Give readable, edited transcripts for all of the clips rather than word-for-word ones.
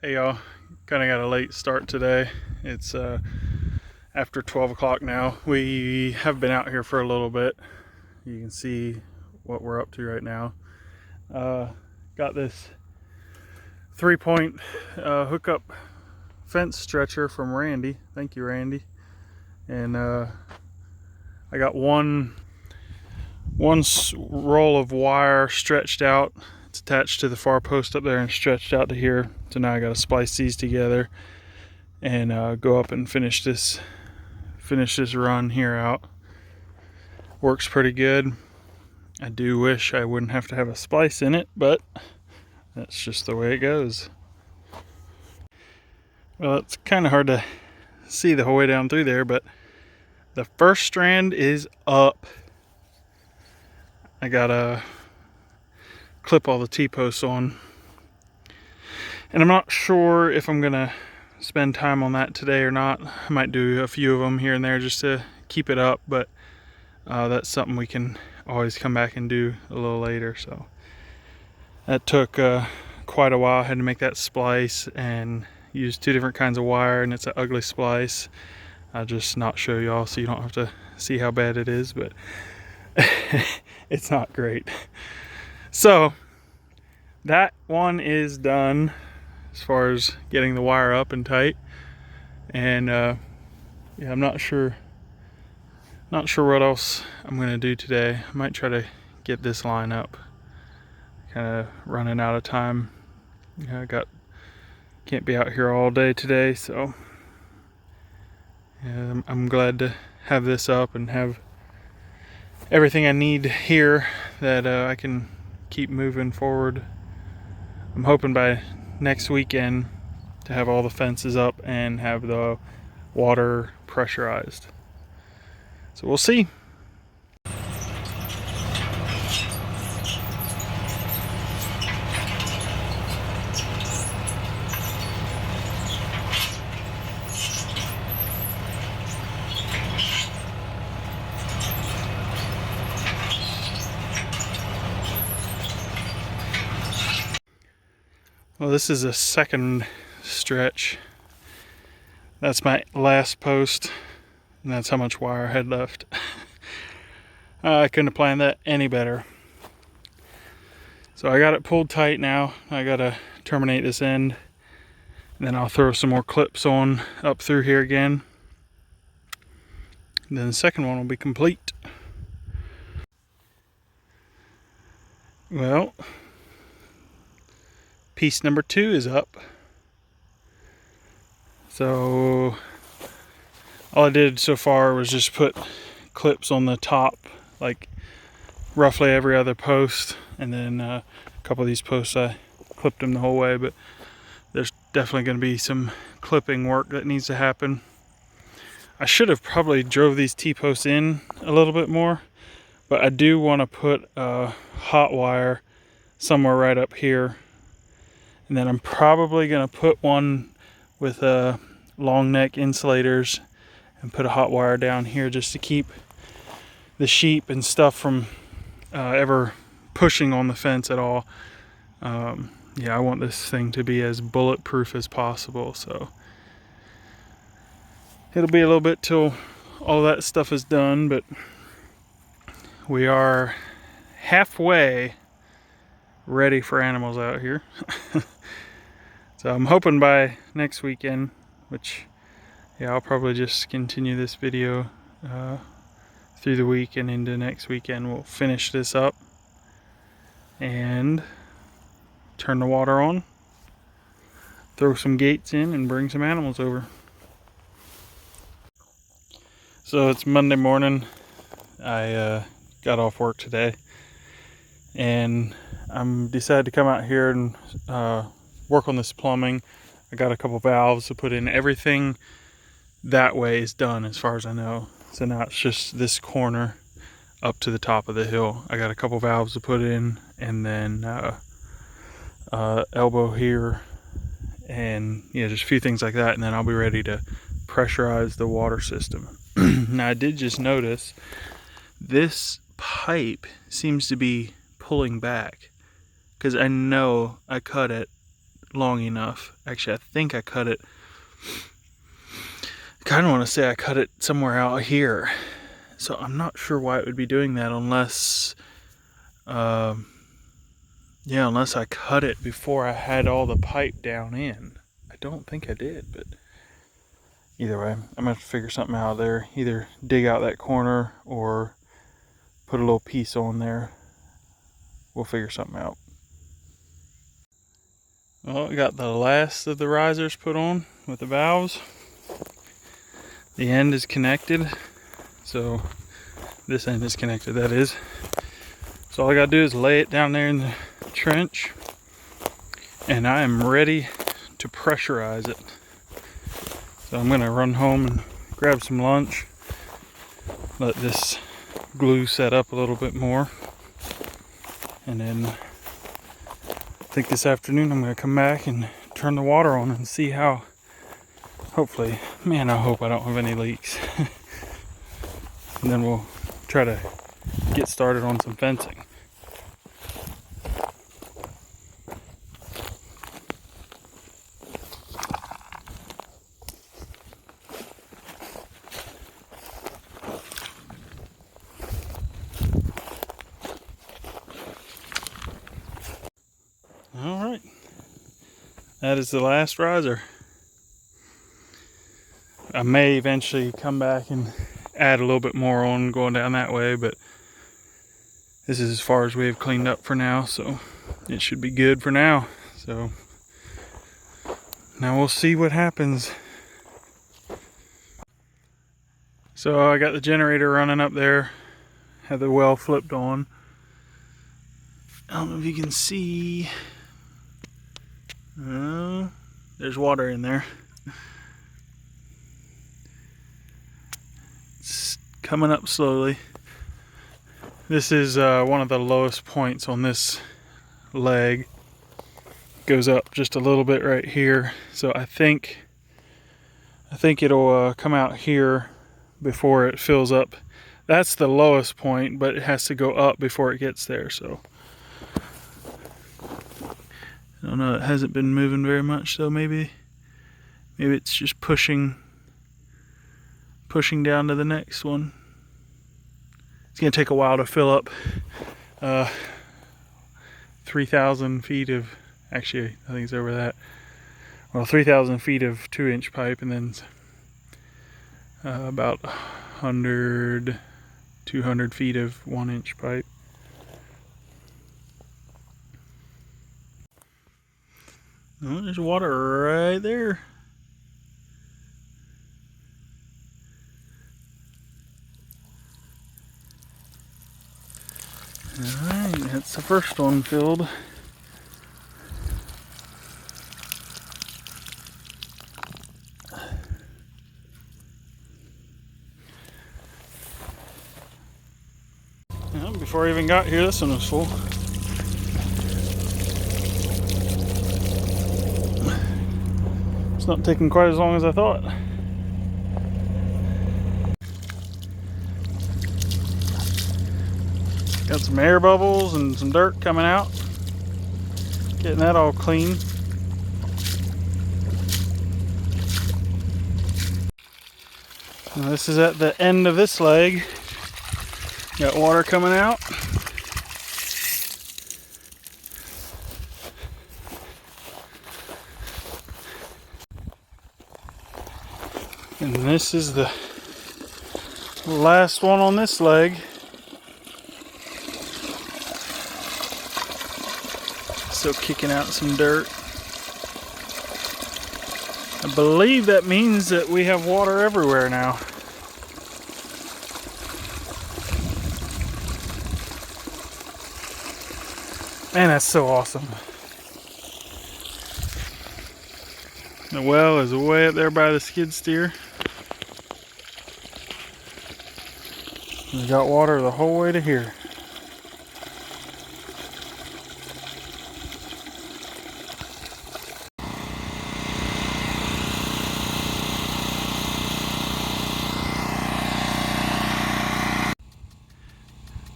Hey y'all, kind of got a late start today. It's after 12 o'clock now. We have been out here for a little bit. You can see what we're up to right now. Got this 3-point hookup fence stretcher from Randy. Thank you, Randy. And I got one roll of wire stretched out. It's attached to the far post up there and stretched out to here. So now I got to splice these together and go up and finish this run here out. Works pretty good. I do wish I wouldn't have to have a splice in it, but that's just the way it goes. Well, it's kind of hard to see the whole way down through there, but the first strand is up. I gotta clip all the T-posts on, and I'm not sure if I'm gonna spend time on that today or not. I might do a few of them here and there just to keep it up, but that's something we can always come back and do a little later. So that took quite a while. I had to make that splice and use 2 different kinds of wire, and it's an ugly splice. I'll just not show y'all so you don't have to see how bad it is, but it's not great. So that one is done as far as getting the wire up and tight. And yeah, I'm not sure what else I'm gonna do today. I might try to get this line up. Kind of running out of time. Can't be out here all day today, so yeah, I'm glad to have this up and have everything I need here that I can keep moving forward. I'm hoping by next weekend to have all the fences up and have the water pressurized. So we'll see. Well, this is a second stretch. That's my last post, and that's how much wire I had left. I couldn't have planned that any better. So I got it pulled tight now. I gotta terminate this end, and then I'll throw some more clips on up through here again. And then the second one will be complete. Well, piece number 2 is up. So all I did so far was just put clips on the top, like roughly every other post, and then a couple of these posts I clipped them the whole way, but there's definitely going to be some clipping work that needs to happen. I should have probably drove these T-posts in a little bit more, but I do want to put a hot wire somewhere right up here, and then I'm probably going to put one with long neck insulators and put a hot wire down here just to keep the sheep and stuff from ever pushing on the fence at all. Yeah, I want this thing to be as bulletproof as possible, so it'll be a little bit till all that stuff is done, but we are halfway ready for animals out here. So I'm hoping by next weekend, which, yeah, I'll probably just continue this video through the week and into next weekend. We'll finish this up and turn the water on, throw some gates in, and bring some animals over. So it's Monday morning. I got off work today, and I'm decided to come out here and work on this plumbing. I got a couple valves to put in. Everything that way is done as far as I know. So now it's just this corner up to the top of the hill. I got a couple valves to put in, and then elbow here, and yeah, just a few things like that, and then I'll be ready to pressurize the water system. Now I did just notice this pipe seems to be pulling back, because I know I cut it long enough. Actually, I think I cut it. I kind of want to say I cut it somewhere out here. So I'm not sure why it would be doing that unless, unless I cut it before I had all the pipe down in. I don't think I did, but either way, I'm gonna have to figure something out there. Either dig out that corner or put a little piece on there. We'll figure something out. Well, we got the last of the risers put on with the valves. The end is connected, so this end is connected, that is. So all I gotta do is lay it down there in the trench, and I am ready to pressurize it. So I'm gonna run home and grab some lunch, let this glue set up a little bit more, and then I think this afternoon I'm gonna come back and turn the water on and see how, hopefully, man, I hope I don't have any leaks. And then we'll try to get started on some fencing. All right, that is the last riser. I may eventually come back and add a little bit more on going down that way, but this is as far as we have cleaned up for now, so it should be good for now. So now we'll see what happens. So I got the generator running up there, have the well flipped on. I don't know if you can see. There's water in there. It's coming up slowly. This is one of the lowest points on this leg. Goes up just a little bit right here. So I think it'll come out here before it fills up. That's the lowest point, but it has to go up before it gets there. So I don't know, it hasn't been moving very much, so maybe it's just pushing down to the next one. It's gonna take a while to fill up 3,000 feet of, actually I think it's over that. Well, 3,000 feet of 2-inch pipe, and then about 200 feet of 1-inch pipe. Oh, there's water right there. Alright, that's the first one filled. Well, before I even got here, this one was full. It's not taking quite as long as I thought. Got some air bubbles and some dirt coming out. Getting that all clean. Now this is at the end of this leg. Got water coming out. And this is the last one on this leg. Still kicking out some dirt. I believe that means that we have water everywhere now. Man, that's so awesome. The well is way up there by the skid steer. We got water the whole way to here.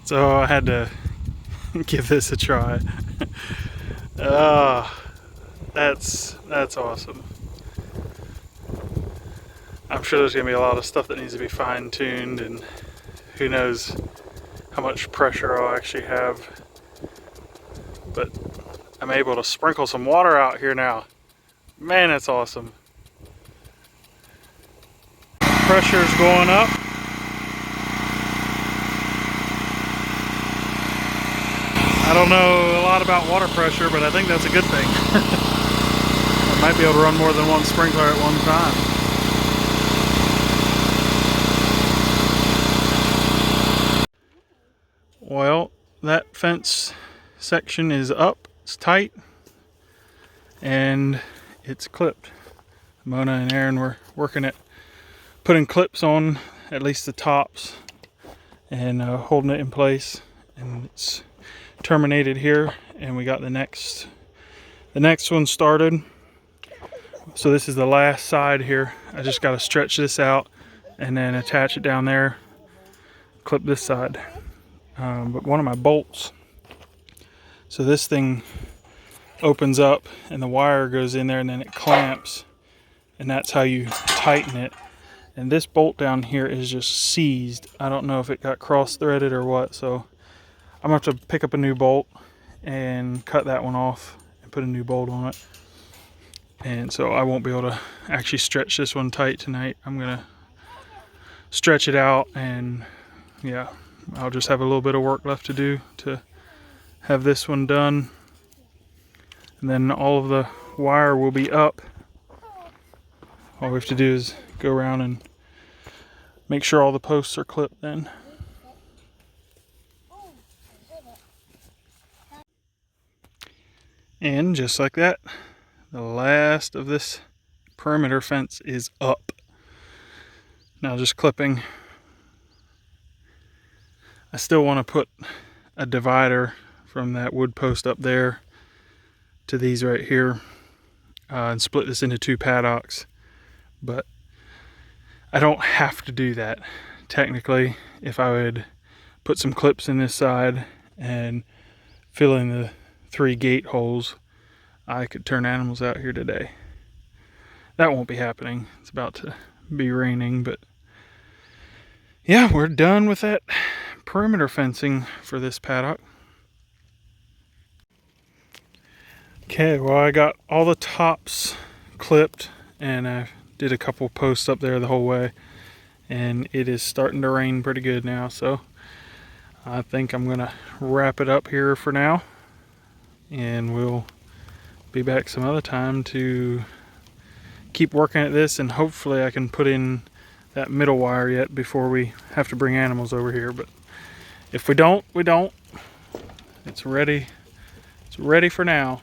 So I had to give this a try. That's awesome. I'm sure there's gonna be a lot of stuff that needs to be fine-tuned, and who knows how much pressure I'll actually have. But I'm able to sprinkle some water out here now. Man, that's awesome. Pressure's going up. I don't know a lot about water pressure, but I think that's a good thing. I might be able to run more than one sprinkler at one time. Well, that fence section is up, it's tight, and it's clipped. Mona and Aaron were working at putting clips on at least the tops and holding it in place, and it's terminated here, and we got the next one started. So this is the last side here. I just got to stretch this out and then attach it down there, clip this side. But one of my bolts, so this thing opens up and the wire goes in there and then it clamps, and that's how you tighten it. And this bolt down here is just seized. I don't know if it got cross-threaded or what, so I'm gonna have to pick up a new bolt and cut that one off and put a new bolt on it. And so I won't be able to actually stretch this one tight tonight. I'm gonna stretch it out, and yeah, I'll just have a little bit of work left to do to have this one done. And then all of the wire will be up. All we have to do is go around and make sure all the posts are clipped then. And just like that, the last of this perimeter fence is up. Now just clipping. I still want to put a divider from that wood post up there to these right here and split this into 2 paddocks, but I don't have to do that. Technically, if I would put some clips in this side and fill in the 3 gate holes, I could turn animals out here today. That won't be happening. It's about to be raining, but yeah, we're done with that perimeter fencing for this paddock. Okay, well, I got all the tops clipped and I did a couple posts up there the whole way, and it is starting to rain pretty good now, so I think I'm gonna wrap it up here for now, and we'll be back some other time to keep working at this, and hopefully I can put in that middle wire yet before we have to bring animals over here. But if we don't, we don't. It's ready for now.